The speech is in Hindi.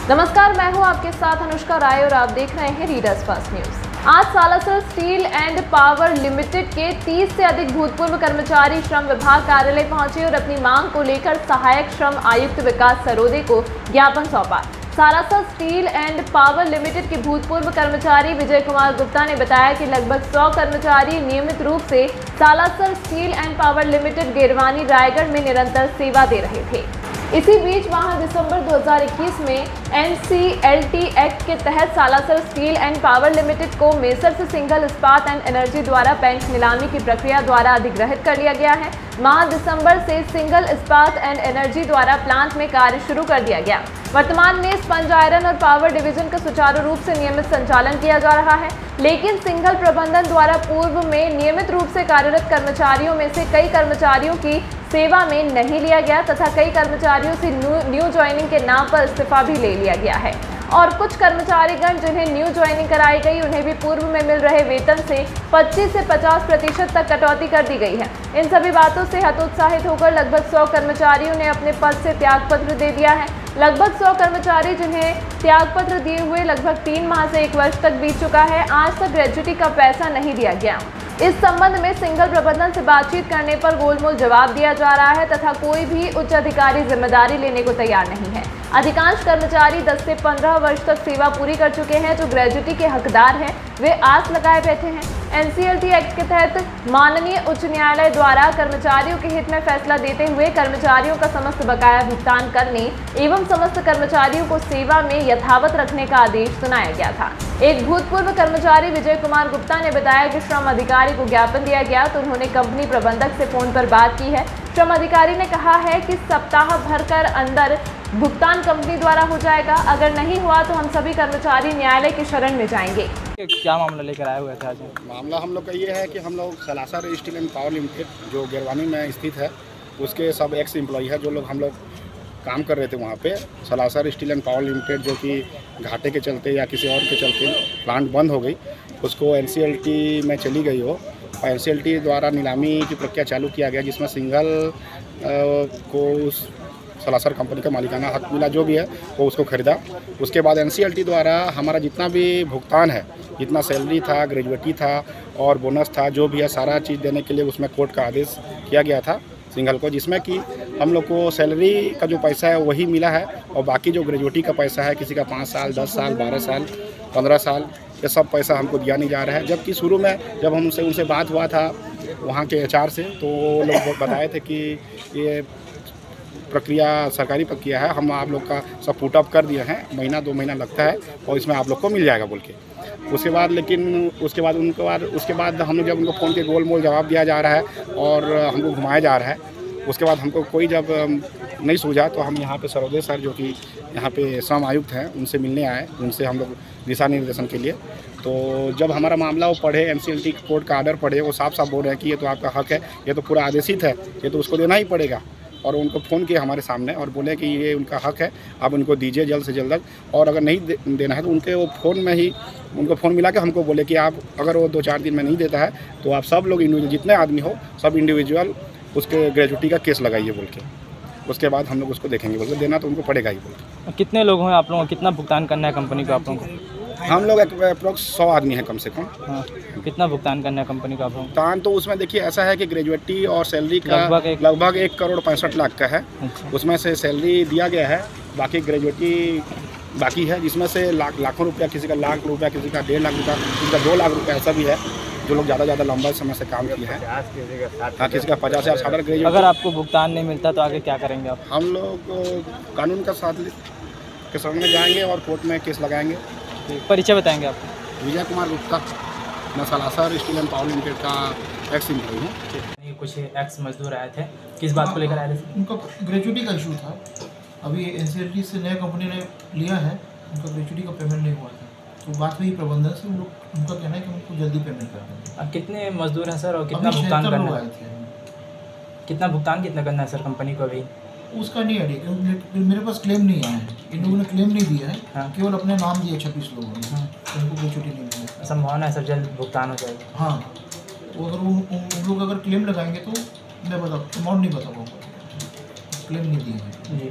नमस्कार, मैं हूं आपके साथ अनुष्का राय और आप देख रहे हैं रीडर्स फर्स्ट न्यूज। आज Salasar steel and power limited के 30 से अधिक भूतपूर्व कर्मचारी श्रम विभाग कार्यालय पहुंचे और अपनी मांग को लेकर सहायक श्रम आयुक्त विकास सरोदे को ज्ञापन सौंपा। Salasar steel and power limited के भूतपूर्व कर्मचारी विजय कुमार गुप्ता ने बताया कि लगभग 100 कर्मचारी नियमित रूप से Salasar steel and power limited Girwani Raigarh में निरंतर सेवा दे रहे थे। इसी बीच वहां दिसंबर 2021 में NCLT एक्ट के तहत Salasar steel and power limited को मेसर्स सिंगल इस्पात एंड एनर्जी द्वारा बैंक नीलामी की प्रक्रिया द्वारा अधिग्रहित कर लिया गया है। माह दिसंबर से सिंगल इस्पात एंड एनर्जी द्वारा प्लांट में कार्य शुरू कर दिया गया। वर्तमान में स्पंज आयरन और पावर डिवीजन का सुचारू रूप से नियमित संचालन किया जा रहा है, लेकिन सिंगल प्रबंधन द्वारा पूर्व में नियमित रूप से कार्यरत कर्मचारियों में से कई कर्मचारियों की सेवा में नहीं लिया गया तथा कई कर्मचारियों से न्यू ज्वाइनिंग के नाम पर इस्तीफा भी ले लिया गया है और कुछ कर्मचारीगण जिन्हें न्यू ज्वाइनिंग कराई गई उन्हें भी पूर्व में मिल रहे वेतन से 25 से 50% तक कटौती कर दी गई है। इन सभी बातों से हतोत्साहित होकर लगभग 100 कर्मचारियों ने अपने पद से त्यागपत्र दे दिया है। लगभग 100 कर्मचारी जिन्हें त्यागपत्र दिए हुए लगभग 3 माह से 1 वर्ष तक बीत चुका है, आज तक ग्रेच्युटी का पैसा नहीं दिया गया। इस संबंध में सिंगल प्रबंधन से बातचीत करने पर गोलमोल जवाब दिया जा रहा है तथा कोई भी उच्च अधिकारी जिम्मेदारी लेने को तैयार नहीं है। अधिकांश कर्मचारी 10 से 15 वर्ष तक सेवा पूरी कर चुके हैं। जो ग्रेच्युटी के हकदार हैं वे आस लगाए बैठे हैं। NCLT एक्ट के तहत माननीय उच्च न्यायालय द्वारा कर्मचारियों के हित में फैसला देते हुए कर्मचारियों का समस्त बकाया भुगतान करने एवं समस्त कर्मचारियों को सेवा में यथावत रखने का आदेश सुनाया गया था। एक भूतपूर्व कर्मचारी विजय कुमार गुप्ता ने बताया कि श्रम अधिकारी को ज्ञापन दिया गया तो उन्होंने कंपनी प्रबंधक से फोन पर बात की है। श्रम अधिकारी ने कहा है कि सप्ताह भर कर अंदर भुगतान कंपनी द्वारा हो जाएगा, अगर नहीं हुआ तो हम सभी कर्मचारी न्यायालय की शरण में जाएंगे। क्या मामला लेकर आए हुए थे आज? मामला हम लोग का ये है कि हम लोग Salasar steel and power limited जो गिरवानी में स्थित है उसके सब एक्स एम्प्लॉई है जो लोग हम लोग काम कर रहे थे वहाँ पे। Salasar steel and power limited जो कि घाटे के चलते या किसी और के चलते प्लांट बंद हो गई, उसको NCLT में चली गई हो और NCLT द्वारा नीलामी की प्रक्रिया चालू किया गया जिसमें सिंगल को उस सालासर कंपनी का मालिकाना हक मिला, जो भी है वो उसको खरीदा। उसके बाद NCLT द्वारा हमारा जितना भी भुगतान है, जितना सैलरी था, ग्रेजुएटी था और बोनस था, जो भी है सारा चीज़ देने के लिए उसमें कोर्ट का आदेश किया गया था सिंगल को, जिसमें कि हम लोग को सैलरी का जो पैसा है वही मिला है और बाकी जो ग्रेजुएटी का पैसा है किसी का 5 साल, 10 साल, 12 साल, 15 साल, ये सब पैसा हमको दिया नहीं जा रहा है। जबकि शुरू में जब हमसे उनसे बात हुआ था वहाँ के HR से, तो वो लोग बताए थे कि ये प्रक्रिया सरकारी प्रक्रिया है, हम आप लोग का सब पुटअप कर दिए हैं, महीना 2 महीना लगता है और इसमें आप लोग को मिल जाएगा बोल के। उसके बाद उसके बाद हम लोग जब उनको फ़ोन के गोल मोल जवाब दिया जा रहा है और हमको घुमाया जा रहा है, उसके बाद हमको कोई जब नहीं सूझा तो हम यहाँ पे सरोदे सर जो कि यहाँ पे श्रम आयुक्त हैं उनसे मिलने आए, उनसे हम लोग दिशा निर्देशन के लिए। तो जब हमारा मामला वो पढ़े, NCLT कोर्ट का आर्डर पढ़े, वो साफ साफ बोल रहे हैं कि ये तो आपका हक है, ये तो पूरा आदेशित है, ये तो उसको देना ही पड़ेगा। और उनको फ़ोन किया हमारे सामने और बोले कि ये उनका हक है, आप उनको दीजिए जल्द से जल्द, और अगर नहीं देना है तो उनके वो फ़ोन में ही उनको फ़ोन मिला के हमको बोले कि आप अगर वो 2-4 दिन में नहीं देता है तो आप सब लोग इंडिविजुअल जितने आदमी हो सब इंडिविजुअल उसके ग्रेजुएटी का केस लगाइए बोल के। उसके बाद हम लोग उसको देखेंगे, बोल के देना तो उनको पड़ेगा ही बोल के। कितने लोग हैं आप लोगों को, कितना भुगतान करना है कंपनी को आप लोगों को? हम लोग अप्रोक्स 100 आदमी हैं कम से कम। हाँ, कितना भुगतान करना है कंपनी को आप लोगों को? भुगतान तो उसमें देखिए ऐसा है कि ग्रेजुएटी और सैलरी का लगभग 1,65,00,000 का है। उसमें से सैलरी दिया गया है, बाकी ग्रेजुएटी बाकी है, जिसमें से लाखों रुपया, किसी का लाख रुपया, किसी का 1.5 लाख रुपया, किसी का 2 लाख रुपया, ऐसा भी है जो लोग ज़्यादा लंबा समय से काम किए हैं। हाँ, किसी का 50,000 ग्रेजुएट। अगर आपको भुगतान नहीं मिलता तो आगे क्या करेंगे आप? हम लोग कानून का साथ के शरण में जाएंगे और कोर्ट में केस लगाएंगे। परिचय बताएंगे आप? विजय कुमार गुप्ता, मैं Salasar steel and power limited का एक्स एम्प्लॉई हूँ। कुछ एक्स मजदूर आए थे, किस बात को लेकर आए थे? उनका ग्रेजुएटी का इशू था। अभी NCLT से नया कंपनी ने लिया है, उनका ग्रेजुएटी का पेमेंट नहीं हुआ था, तो बात हुई प्रबंधन से, उनका कहना है कि हमको जल्दी पेमेंट कर दें। अब कितने मजदूर हैं सर और कितना भुगतान करना है? कितना करना है सर कंपनी को अभी? उसका नहीं आइडिया क्योंकि मेरे पास क्लेम नहीं आया है, इन लोगों ने क्लेम नहीं दिया है। हाँ। केवल अपने नाम दिया 26 लोगों ने। हाँ। उनको ग्रेजुएटी नहीं दिया। संभावना है सर जल्द भुगतान हो जाएगा? हाँ, तो अगर उन लोग अगर क्लेम लगाएंगे तो मैं अमाउंट नहीं बता पाऊँगा, क्लेम नहीं दिए हैं। जी।